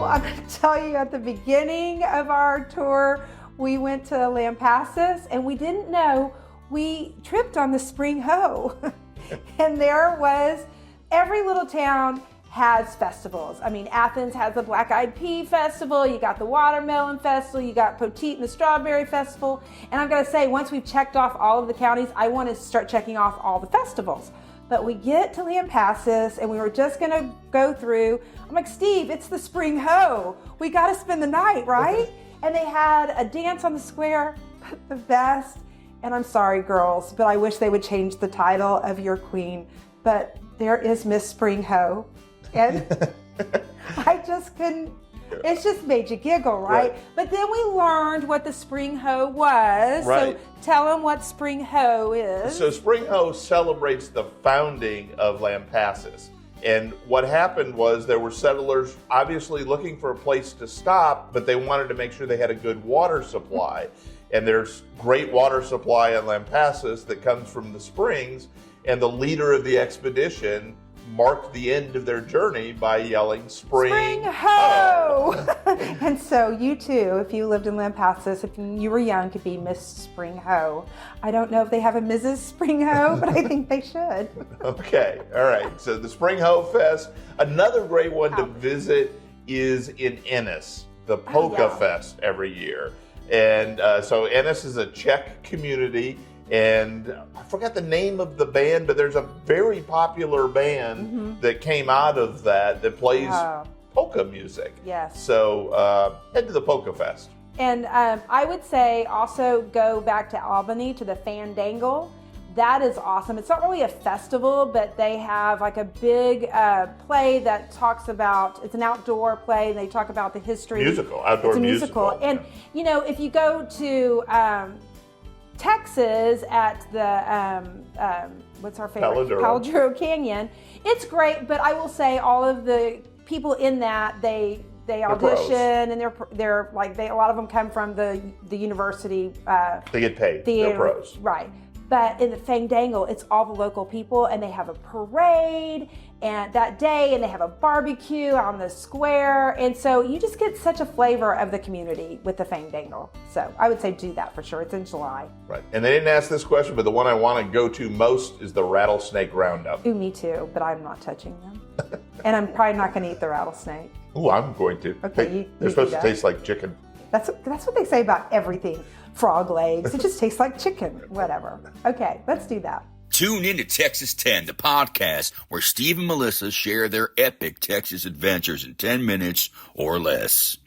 Well, I'm going to tell you, at the beginning of our tour, we went to Lampasas, and we didn't know we tripped on the spring hoe. And there was, every little town has festivals. I mean, Athens has the Black Eyed Pea Festival, you got the Watermelon Festival, you got Poteet and the Strawberry Festival. And I'm gonna say, once we've checked off all of the counties, I want to start checking off all the festivals. But we get to Lampasas, and we were just gonna go through. I'm like, Steve, it's the spring hoe. We gotta spend the night, right? And they had a dance on the square, the best. And I'm sorry, girls, but I wish they would change the title of your queen. But there is Miss Spring Hoe. And I just couldn't, it just made you giggle, right? But then we learned what the spring hoe was. Right. So tell them what spring hoe is. So spring hoe celebrates the founding of Lampasas. And what happened was, there were settlers obviously looking for a place to stop, but they wanted to make sure they had a good water supply. And there's great water supply in Lampasas that comes from the springs. And the leader of the expedition marked the end of their journey by yelling, "Spring ho!" And so you too, if you lived in Lampasas, if you were young, could be Miss Spring Ho. I don't know if they have a Mrs. Spring Ho, but I think they should. Okay, all right. So the Spring Ho Fest. Another great one to visit is in Ennis, the Polka Fest every year. And so Ennis is a Czech community. And I forgot the name of the band, but there's a very popular band that came out of that plays polka music. Yes. So head to the Polka Fest. And I would say also go back to Albany to the Fandangle. That is awesome. It's not really a festival, but they have like a big play that talks about, it's an outdoor play, and they talk about the history. Outdoor musical. And, you know, if you go to Texas at the, what's our favorite? Paladuro Canyon. It's great, but I will say all of the people in that, they audition, and they're like, a lot of them come from the university. They get paid. Theater, they're pros. Right. But in the Fandangle, it's all the local people, and they have a parade and that day, and they have a barbecue on the square. And so you just get such a flavor of the community with the Fandangle. So I would say do that for sure. It's in July. Right. And they didn't ask this question, but the one I want to go to most is the Rattlesnake Roundup. Ooh, me too, but I'm not touching them. And I'm probably not going to eat the rattlesnake. Ooh, I'm going to. Okay, they're supposed to taste like chicken. That's what they say about everything. Frog legs. It just tastes like chicken. Whatever. Okay, let's do that. Tune in to Texas 10, the podcast where Steve and Melissa share their epic Texas adventures in 10 minutes or less.